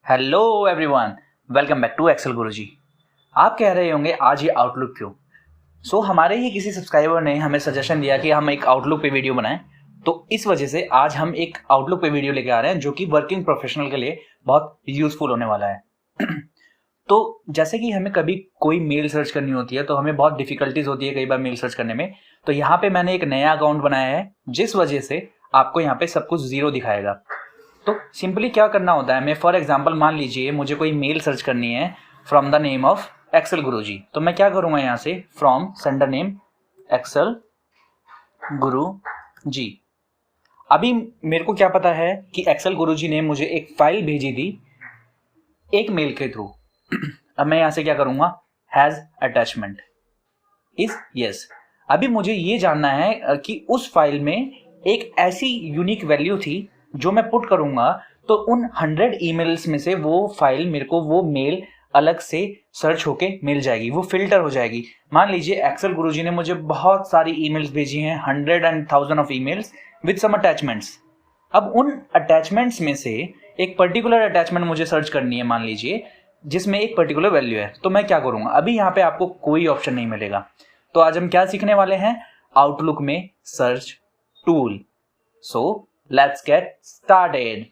Hello everyone, welcome back to Excel Guruji. आप कह रहे होंगे आज ये आउटलुक क्यों? हमारे ही किसी सब्सक्राइबर ने हमें सजेशन दिया कि हम एक आउटलुक पे वीडियो बनाएं, तो इस वजह से आज हम एक आउटलुक पे वीडियो लेके आ रहे हैं जो कि वर्किंग प्रोफेशनल के लिए बहुत यूजफुल होने वाला है। तो जैसे कि हमें कभी कोई मेल सर्च करनी होती है तो हमें बहुत डिफिकल्टीज होती है कई बार मेल सर्च करने में। तो यहाँ पे मैंने एक नया अकाउंट बनाया है जिस वजह से आपको यहाँ पे सब कुछ जीरो दिखाएगा। तो सिंपली क्या करना होता है, मैं फॉर एग्जांपल मान लीजिए मुझे कोई मेल सर्च करनी है from the name of Excel Guruji, तो मैं क्या करूँगा यहाँ से from sender name Excel Guruji. अभी मेरे को क्या पता है कि एक्सेल गुरुजी ने मुझे एक फाइल भेजी थी एक मेल के थ्रू। अब मैं यहाँ से क्या करूँगा, हैज़ अटैचमेंट इज यस। अभी मुझे ये जानना है कि उस फाइल में एक ऐसी यूनिक वैल्यू थी जो मैं पुट करूंगा तो उन 100 ईमेल्स में से वो फाइल मेरे को वो मेल अलग से सर्च होके मिल जाएगी, वो फिल्टर हो जाएगी। मान लीजिए एक्सेल गुरुजी ने मुझे बहुत सारी ईमेल्स भेजी हैं, 100 and 1000 of emails with some attachments. अब उन अटैचमेंट्स में से एक पर्टिकुलर अटैचमेंट मुझे सर्च करनी है, मान लीजिए जिसमें एक पर्टिकुलर वैल्यू है, तो मैं क्या करूंगा, अभी यहाँ पे आपको कोई ऑप्शन नहीं मिलेगा। तो आज हम क्या सीखने वाले हैं, आउटलुक में search tool. So let's get started.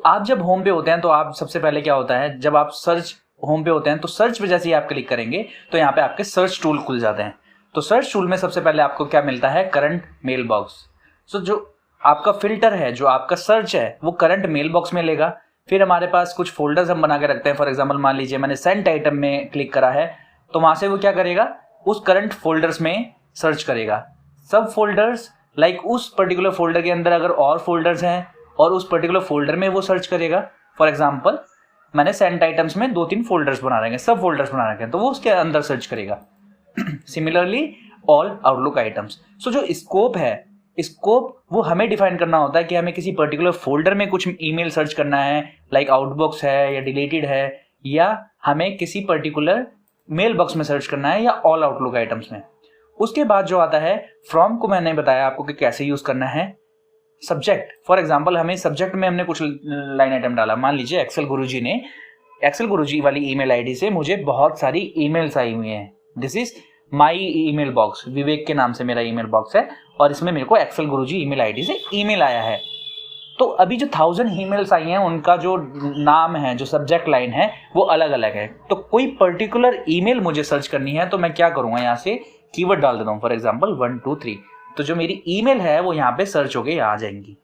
आप जब होम पे होते हैं तो आप सबसे पहले क्या होता है, जब आप सर्च होम पे होते हैं तो सर्च पे जैसे ही आप क्लिक करेंगे तो यहाँ पे आपके सर्च टूल खुल जाते हैं। तो सर्च टूल में सबसे पहले आपको क्या मिलता है, करंट मेल बॉक्स। जो आपका फिल्टर है, जो आपका सर्च है वो करंट मेल बॉक्स में लेगा। फिर हमारे पास कुछ फोल्डर्स हम बना के रखते हैं। फॉर एग्जांपल मान लीजिए मैंने सेंट आइटम में क्लिक करा है तो वहां से वो क्या करेगा, उस करंट फोल्डर्स में सर्च करेगा। सब फोल्डर्स लाइक उस पर्टिकुलर फोल्डर के अंदर अगर और फोल्डर्स हैं और उस पर्टिकुलर फोल्डर में वो सर्च करेगा। फॉर एग्जांपल मैंने सेंट आइटम्स में 2-3 फोल्डर्स बना रखे हैं, सब फोल्डर्स बना रखे हैं, तो वो उसके अंदर सर्च करेगा। Similarly all outlook items. जो स्कोप है, स्कोप वो हमें डिफाइन करना होता है कि हमें किसी पर्टिकुलर फोल्डर में कुछ ईमेल सर्च करना है, लाइक आउटबॉक्स है या डिलीटेड है, या हमें किसी पर्टिकुलर मेल बॉक्स में सर्च करना है या ऑल आउटलुक आइटम्स में। उसके बाद जो आता है फ्रॉम को मैंने बताया आपको कि कैसे यूज करना है। सब्जेक्ट, फॉर एग्जांपल हमें सब्जेक्ट में हमने कुछ लाइन आइटम डाला, मान लीजिए एक्सेल गुरुजी वाली ईमेल आईडी से मुझे बहुत सारी ईमेल्स आई हुई हैं। This is my email box, Vivek के नाम से मेरा ईमेल बॉक्स है और इसमें मेरे को एक्सेल गुरुजी ईमेल आईडी से ईमेल आया है। तो अभी जो 1000 ईमेल्स आई हैं उनका जो नाम है, जो सब्जेक्ट लाइन है वो अलग अलग है। तो कोई पर्टिकुलर ईमेल मुझे सर्च करनी है तो मैं क्या करूंगा, यहाँ से कीवर्ड डाल देता हूँ, फॉर एग्जांपल 1 2 3। तो जो मेरी ईमेल है वो यहाँ पे सर्च होके यहाँ आ जाएंगी।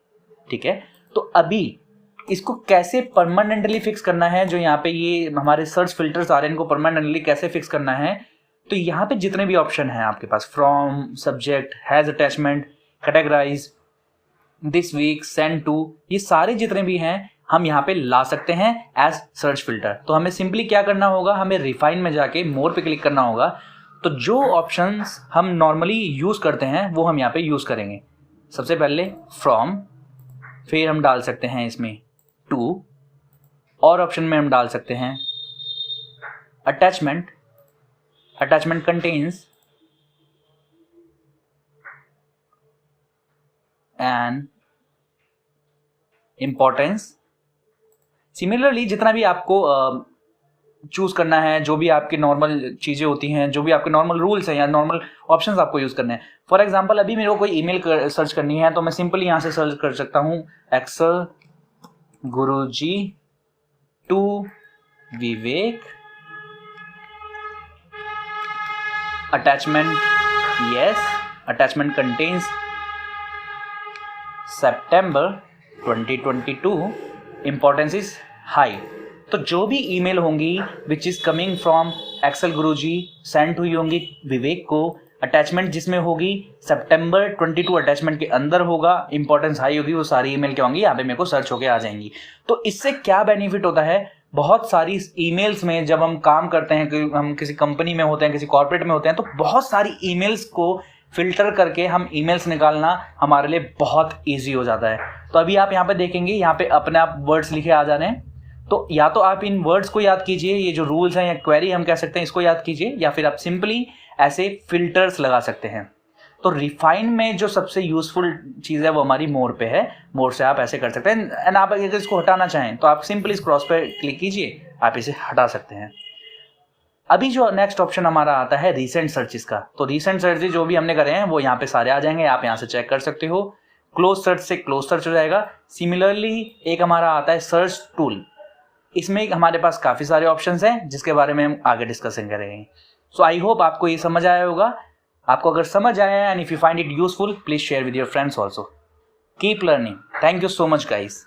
ठीक है, तो अभी इसको कैसे परमानेंटली फिक्स करना है, जो यहाँ पे ये हमारे सर्च फिल्टर्स आ रहे हैं इनको परमानेंटली कैसे फिक्स करना है, तो यहाँ पे जितने भी ऑप्शन हैं आपके पास, from, subject, has attachment, categorize, this week, send to, ये सारे जितने भी हैं हम यहाँ पे ला सकते हैं एज सर्च फिल्टर। तो हमें सिंपली क्या करना होगा, हमें रिफाइन में जाके मोर पे क्लिक करना होगा। तो जो ऑप्शंस हम नॉर्मली यूज करते हैं वो हम यहाँ पे यूज करेंगे। सबसे पहले फ्रॉम, फिर हम डाल सकते हैं इसमें टू, और ऑप्शन में हम डाल सकते हैं attachment contains and importance. Similarly जितना भी आपको चूज करना है, जो भी आपकी नॉर्मल चीजें होती हैं, जो भी आपके नॉर्मल रूल्स हैं या नॉर्मल ऑप्शंस आपको यूज करने हैं। फॉर एग्जांपल अभी मेरे को कोई ईमेल सर्च करनी है तो मैं सिंपली यहां से सर्च कर सकता हूं Excel Guruji to Vivek, attachment yes, attachment contains September 2022, importance is high. तो जो भी ईमेल होंगी which is coming from Excel Guruji, send हुई होंगी विवेक को, अटैचमेंट जिसमें होगी September 22 अटैचमेंट के अंदर होगा, इंपॉर्टेंस हाई होगी, वो सारी ईमेल क्या होंगी यहाँ पे मेरे को सर्च होके आ जाएंगी। तो इससे क्या बेनिफिट होता है, बहुत सारी ईमेल्स में जब हम काम करते हैं, हम किसी कंपनी में होते हैं, किसी कॉर्पोरेट में होते हैं, तो बहुत सारी ईमेल्स को फिल्टर करके हम ईमेल्स निकालना हमारे लिए बहुत इजी हो जाता है। तो अभी आप यहाँ पे देखेंगे, यहाँ पे अपने आप वर्ड्स लिखे आ जा रहे हैं। तो या तो आप इन वर्ड्स को याद कीजिए, ये जो रूल्स हैं या क्वेरी हम कह सकते हैं इसको याद कीजिए, या फिर आप सिंपली ऐसे फिल्टर्स लगा सकते हैं। तो रिफाइन में जो सबसे यूजफुल चीज़ है वो हमारी मोर पे है, मोर से आप ऐसे कर सकते हैं। एंड आप अगर इसको हटाना चाहें तो आप सिंपली इस क्रॉस पे क्लिक कीजिए, आप इसे हटा सकते हैं। अभी जो नेक्स्ट ऑप्शन हमारा आता है रीसेंट सर्चेस का, तो रीसेंट सर्चेस जो भी हमने करे हैं वो यहाँ पे सारे आ जाएंगे, आप यहाँ से चेक कर सकते हो। क्लोज सर्च से क्लोज सर्च हो जाएगा। सिमिलरली एक हमारा आता है सर्च टूल, इसमें हमारे पास काफ़ी सारे ऑप्शंस हैं जिसके बारे में हम आगे डिस्कसिंग करेंगे। सो आई होप आपको ये समझ आया होगा। आपको अगर समझ आया and if you find it useful, please share with your friends also. Keep learning. Thank you so much guys.